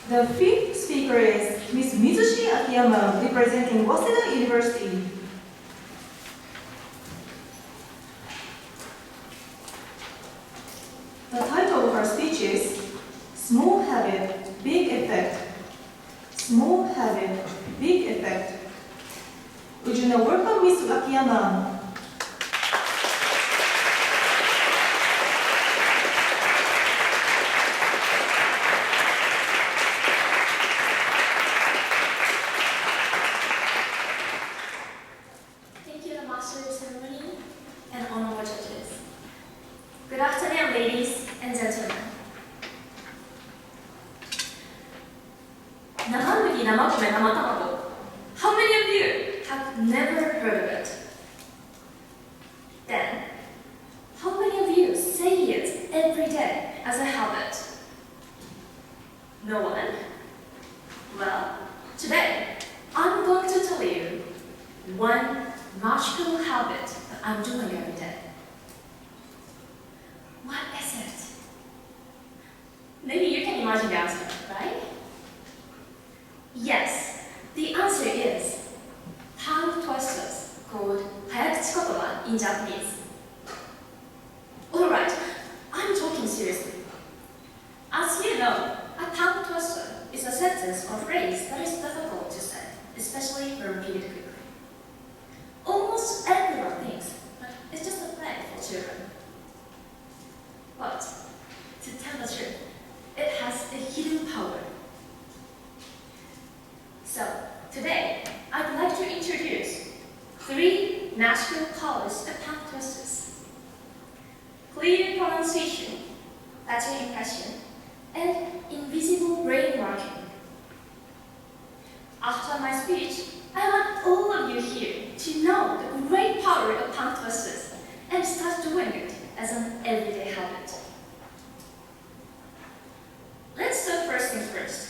The fifth speaker is Ms. Mizushi Akiyama, representing Waseda University. The title of her speech is Small Habit, Big Effect. Small Habit, Big Effect. Would you now welcome Ms. Akiyama? Thank you, the master of ceremony and honorable judges. Good afternoon, ladies and gentlemen. Namamugi, namakome, namatamago. How many of you have never heard of it? Then, how many of you say it every day as a habit? No one? Well, today, I'm going to tell you one magical habit that I'm doing every day. What is it? Maybe you can imagine the answer, right? Yes, the answer is tongue twisters called hayakuchi kotoba in Japanese. Alright, I'm talking seriously. As you know, a tongue twister is a sentence or phrase that is difficult to say, especially when repeated quickly. Almost everyone thinks that it's just a play for children. But, to tell the truth, it has a hidden power. So, today, I'd like to introduce 3 natural powers of tongue twisters: clear pronunciation, better impression, and invisible brain working. After my speech, I want all of you here to know the great power of tongue twisters and start doing it as an everyday habit. Let's do first things first.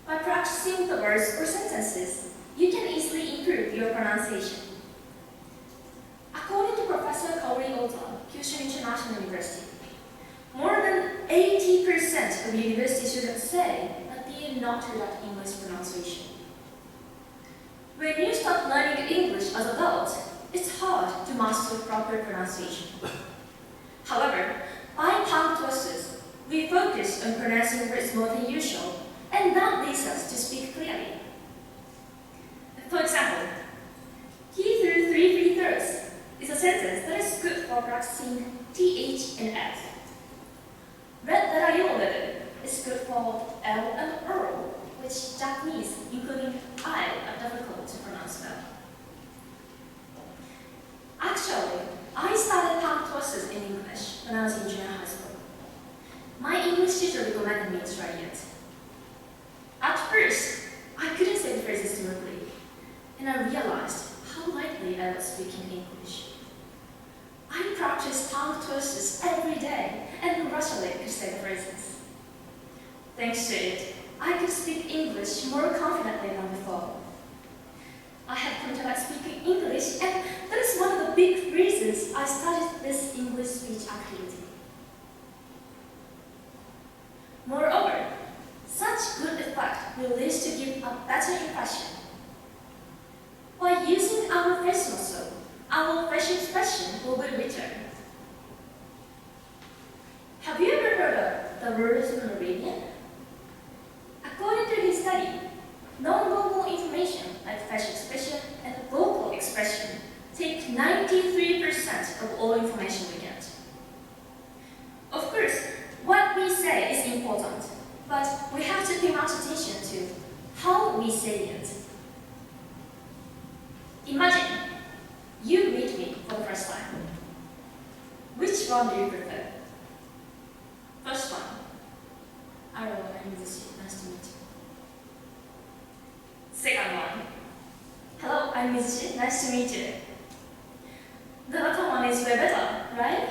By practicing the words or sentences, you can easily improve your pronunciation. According to Professor Kaori Oda, Kyushu International University, more than 80% of university students say that they are not good at English pronunciation. When you start learning English as adults, it's hard to master proper pronunciation. However, by tongue twisters, we focus on pronouncing words more than usual, and that leads us to speak clearly. For example, he threw 3 free throws is a sentence that is good for practicing TH and F. Red that I is good for L and R, which Japanese, including I, are difficult to pronounce well. Actually, I started tongue twisters in English when I was in junior high school. My English teacher recommended me to try it. At first, I couldn't say the phrases smoothly, and I realized how lightly I was speaking English. I practiced tongue twisters every day and gradually could say the phrases. Thanks to it, I could speak English more confidently than before. I had come to like speaking English, and that is one of the big reasons I started this English speech activity. Moreover, such good effect will lead to give a better impression. By using our face muscle, our facial expression will be richer. Have you ever heard of the words of Meridian? According to his study, non-verbal information like facial expression and vocal expression take 93% of all information we get. Of course, what we say is important, but we have to pay much attention to how we say it. Imagine you meet me for the first time. Which one do you prefer? First one. Hello, I'm Mizushi. Nice to meet you. Second one. Hello, I'm Mizushi. Nice to meet you. The latter one is way better, right?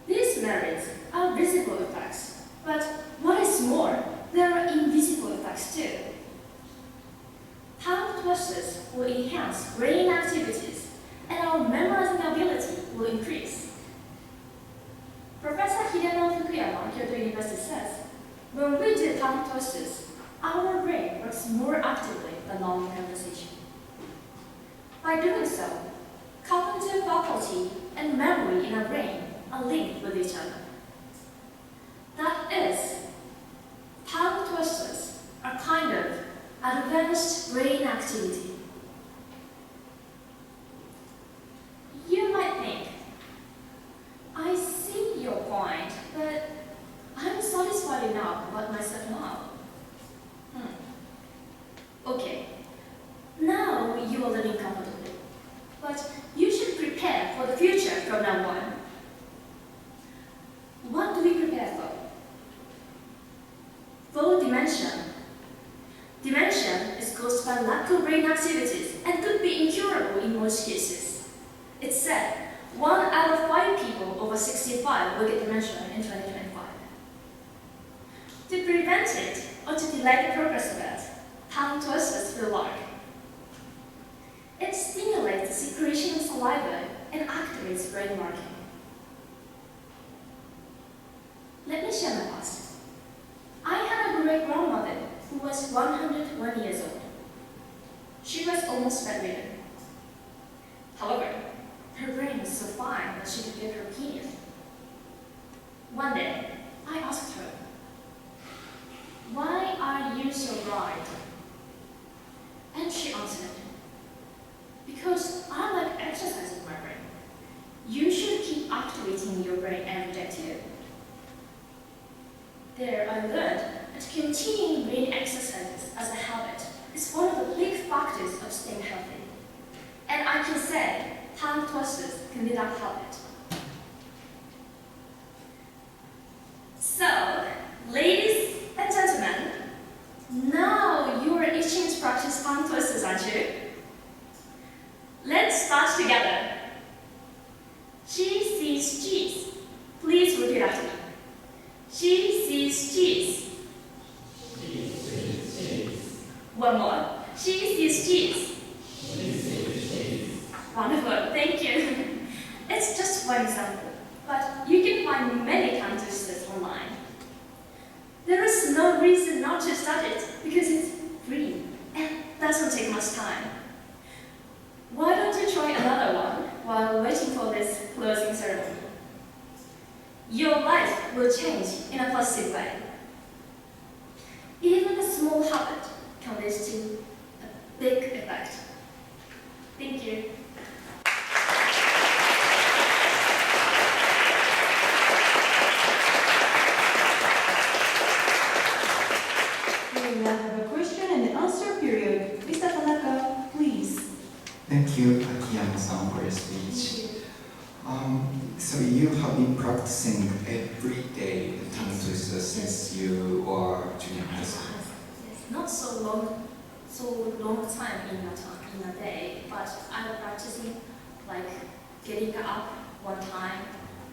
These merits are visible effects, but what is more, there are invisible effects too. Tongue twisters will enhance brain activities, and our memorizing ability will increase. Professor Hideno Fukuya Akiyama, Kyoto University says, when we do tongue twisters, our brain works more actively than normal conversation. By doing so, cognitive faculty and memory in our brain are linked with each other. That is, tongue twisters are kind of advanced brain activity. You might think, I see your point, but I'm satisfied enough about myself now. Okay, now you are living comfortably, but you should prepare for the future from now on. What do we prepare for? For dementia. Dementia is caused by lack of brain activities and could be incurable in most cases. It's said 1 out of 5 people over 65 will get dementia in 2025. To prevent it or to delay the progress of it, tongue twisters will work. It stimulates the secretion of saliva and activates brain working. Let me share my past. I had a great grandmother who was 101 years old. She was almost bedridden. However, her brain was so fine that she could give her opinion. One day, I asked her, "Why are you so bright?" And she answered, "Because I like exercising my brain. You should keep activating your brain every day too." There I learned that continuing brain exercises as a habit is one of the big factors of staying healthy. And I can say tongue twisters can be that habit. So, ladies and gentlemen, now you are itching to practice tongue twisters, aren't you? Let's start together. She sees cheese. Please repeat after me. She sees cheese. She sees cheese. One more. She sees cheese. She sees cheese. Wonderful, thank you. It's just one example, but you can find many tongue twisters online. There is no reason not to start it because it's free and doesn't take much time. Why don't you try another one while waiting for this closing ceremony? Your life will change in a positive way. Even a small habit can lead to a big effect. Thank you. We will now have a question and answer period. Mr. Tanaka, please. Thank you, Akiyama-san, for your speech. So you have been practicing every day the tongue twister since you were junior high school. Yes, not so long time in a day, but I'm practicing like getting up one time,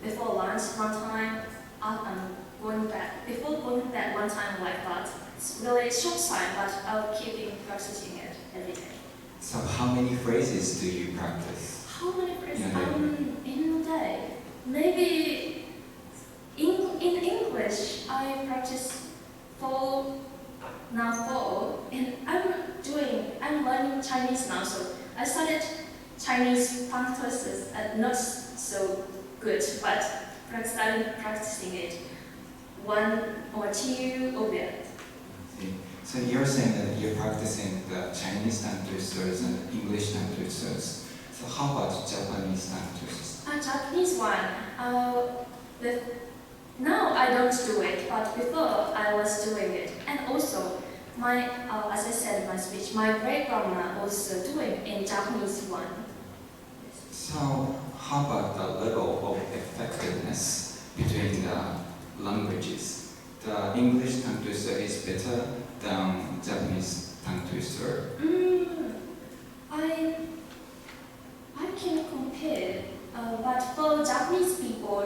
before lunch one time, up and going back, before going to bed one time like that. It's really short time, but I'll keep practicing it every day. So how many phrases do you practice? How many phrases Yeah. in a day? Maybe in English I practice four, and I'm learning Chinese now, so I started Chinese tongue twisters not so good, but I started practicing it 1 or 2 or bit. So you're saying that you're practicing the Chinese tongue twisters and English tongue twisters. So how about Japanese tongue twisters? A Japanese one. Now I don't do it, but before I was doing it. And also, as I said in my speech, my great grandma also doing in Japanese one. So how about the level of effectiveness between the languages? The English tongue twister is better than Japanese tongue twister. I can compare, but for Japanese people,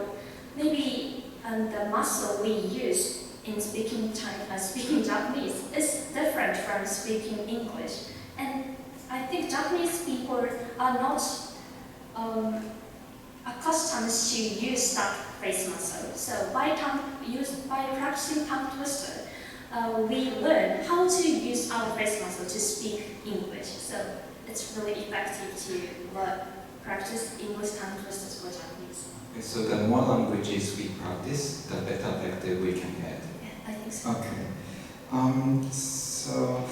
maybe the muscle we use in speaking Japanese is different from speaking English. And I think Japanese people are not accustomed to use that face muscle. So by practicing tongue twister, we learn how to use our face muscle to speak English. So it's really effective to practice English tongue twisters for Japanese. Okay, so the more languages we practice, the better vector we can get. Yeah, I think so. Okay. So,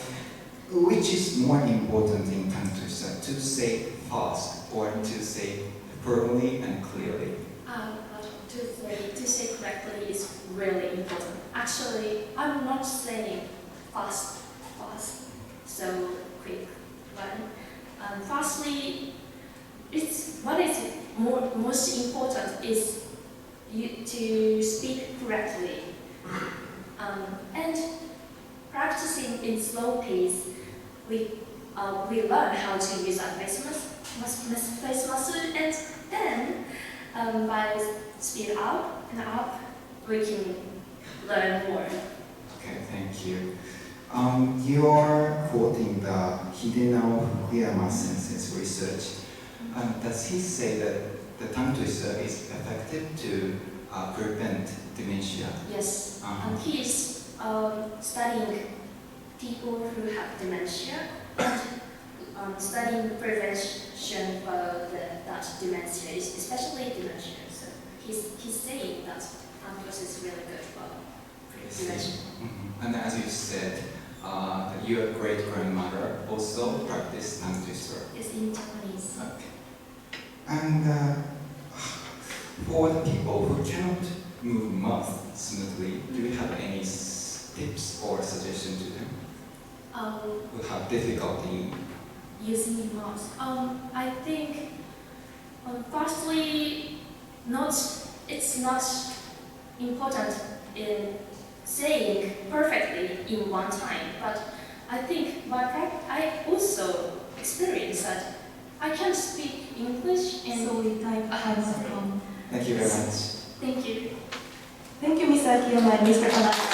which is more important in tongue twister, to say fast or to say firmly and clearly? To say correctly is really important. Actually, I'm not saying fast, so quick. But fastly, what is most important is to speak correctly. And practicing in slow pace, we learn how to use our face muscle, and then by speed up and up, we can learn more. Okay, thank you. You are quoting the Hidenao Fukuyama sensei's research. Does he say that the tongue twister is effective to prevent dementia? Yes, Uh-huh. he is studying people who have dementia and studying prevention for that dementia, especially dementia. So he's saying that tongue twister is really good for prevention. Mm-hmm. And as you said, your great-grandmother also practiced tongue twister. Yes, in Japanese. Okay. And for the people who cannot move mouth smoothly, do you have any tips or suggestions to them who have difficulty? Using mouth. I think, firstly, it's not important in saying perfectly in one time, but I think I also experienced that I can speak English and So we type hands-on. Thank you very much. Thank you. Thank you, Mr. Akiyama and Mr. Kanata.